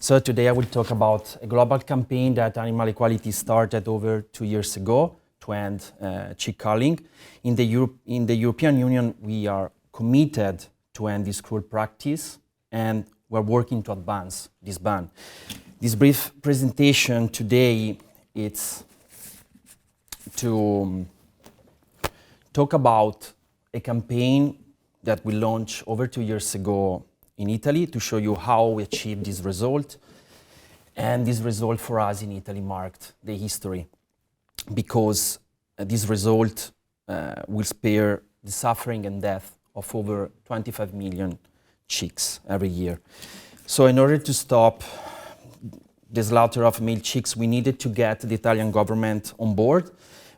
So today I will talk about a global campaign that animal equality started over 2 years ago to end chick culling. In the European Union, we are committed to end this cruel practice, and we're working to advance this ban. This brief presentation today, it's to talk about a campaign that we launched over 2 years ago in Italy to show you how we achieved this result. And this result for us in Italy marked the history, because this result will spare the suffering and death of over 25 million chicks every year. So in order to stop the slaughter of male chicks, we needed to get the Italian government on board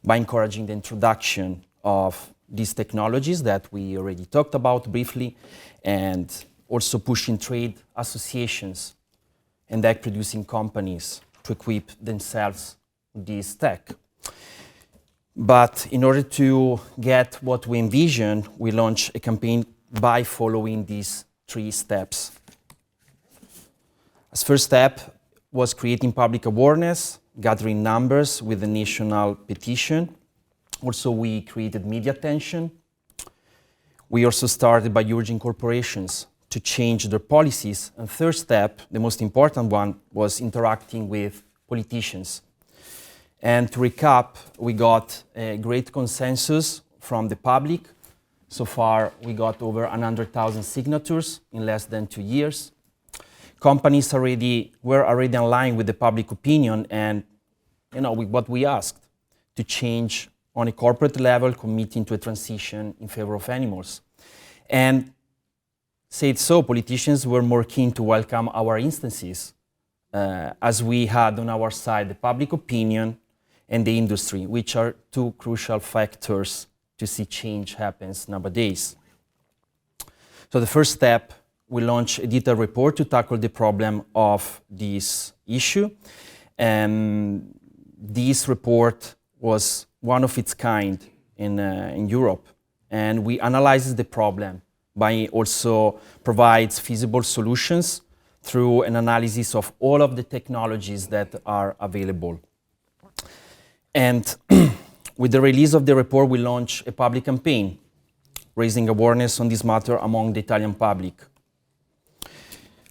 by encouraging the introduction of these technologies that we already talked about briefly, and also pushing trade associations and egg-producing companies to equip themselves with this tech. But in order to get what we envisioned, we launched a campaign by following these 3 steps. As first step was creating public awareness, gathering numbers with a national petition. Also, we created media attention. We also started by urging corporations to change their policies. And third step, the most important one, was interacting with politicians. And to recap, we got a great consensus from the public. So far, we got over 100,000 signatures in less than 2 years. Companies were already in line with the public opinion and, with what we asked, to change on a corporate level, committing to a transition in favor of animals. And said so, politicians were more keen to welcome our instances, as we had on our side the public opinion and the industry, which are 2 crucial factors to see change happens nowadays. So the first step, we launched a detailed report to tackle the problem of this issue. And this report was one of its kind in Europe. And we analyzed the problem by also provides feasible solutions through an analysis of all of the technologies that are available. And with the release of the report, we launched a public campaign, raising awareness on this matter among the Italian public.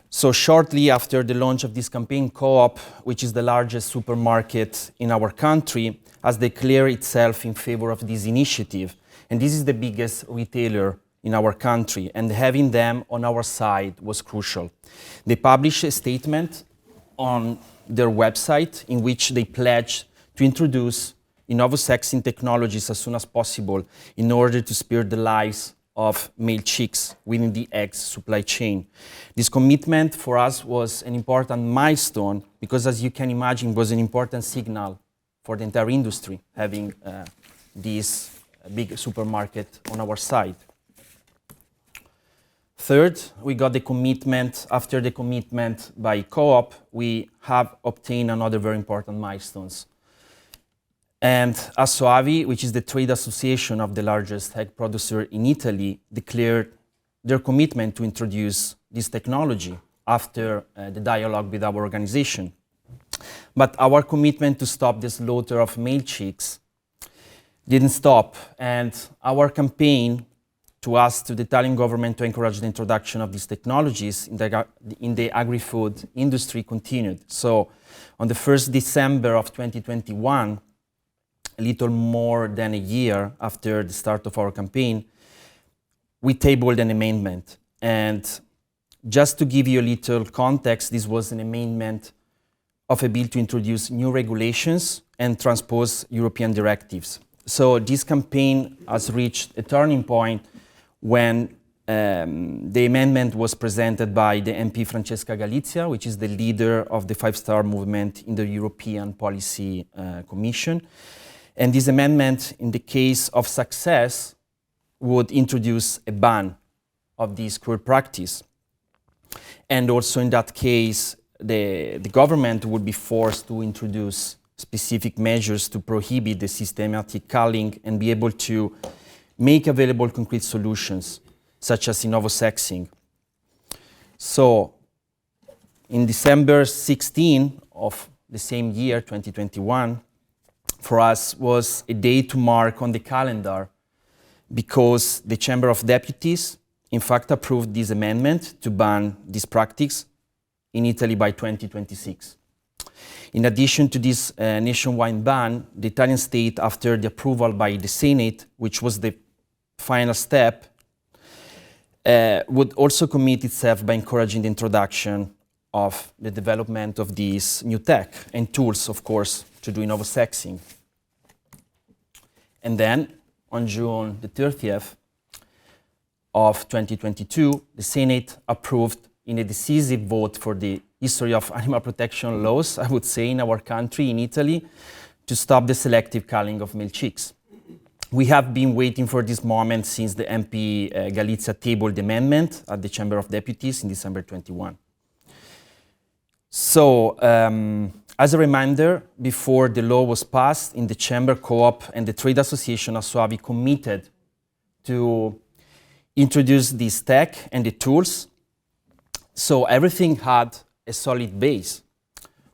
So shortly after the launch of this campaign, Coop, which is the largest supermarket in our country, has declared itself in favor of this initiative. And this is the biggest retailer in our country, and having them on our side was crucial. They published a statement on their website in which they pledged to introduce innovo-sexing technologies as soon as possible in order to spare the lives of male chicks within the egg supply chain. This commitment for us was an important milestone because, as you can imagine, it was an important signal for the entire industry, having this big supermarket on our side. Third, we got the commitment. After the commitment by Coop, we have obtained another very important milestones. And Assoavi, which is the trade association of the largest egg producer in Italy, declared their commitment to introduce this technology after the dialogue with our organization. But our commitment to stop the slaughter of male chicks didn't stop, and our campaign to ask to the Italian government to encourage the introduction of these technologies in the agri-food industry continued. So on the 1st December of 2021, a little more than a year after the start of our campaign, we tabled an amendment. And just to give you a little context, this was an amendment of a bill to introduce new regulations and transpose European directives. So this campaign has reached a turning point when the amendment was presented by the MP Francesca Galizia, which is the leader of the 5-star movement in the European Policy Commission. And this amendment, in the case of success, would introduce a ban of this cruel practice. And also in that case, the government would be forced to introduce specific measures to prohibit the systematic culling and be able to make available concrete solutions, such as innovo-sexing. So in December 16 of the same year, 2021, for us was a day to mark on the calendar because the Chamber of Deputies, in fact, approved this amendment to ban this practice in Italy by 2026. In addition to this nationwide ban, the Italian state, after the approval by the Senate, which was the final step, would also commit itself by encouraging the introduction of the development of these new tech and tools, of course, to do sexing. And then, on June the 30th of 2022, the Senate approved in a decisive vote for the history of animal protection laws, I would say, in our country, in Italy, to stop the selective culling of male chicks. We have been waiting for this moment since the MP Galizia tabled the amendment at the Chamber of Deputies in December 21. So, as a reminder, before the law was passed, in the Chamber, Co-op and the Trade Association Assoavi committed to introduce this tech and the tools. So everything had a solid base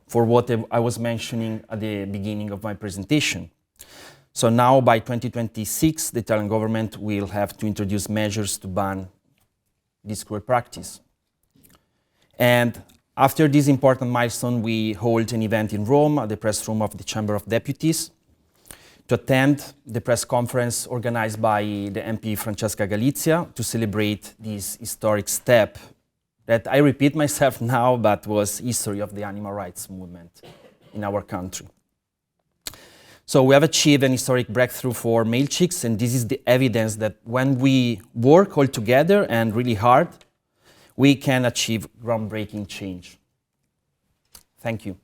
for what I was mentioning at the beginning of my presentation. So now by 2026, the Italian government will have to introduce measures to ban this cruel practice. And after this important milestone, we hold an event in Rome at the press room of the Chamber of Deputies to attend the press conference organized by the MP Francesca Galizia to celebrate this historic step that I repeat myself now, but was history of the animal rights movement in our country. So we have achieved an historic breakthrough for male chicks, and this is the evidence that when we work all together and really hard, we can achieve groundbreaking change. Thank you.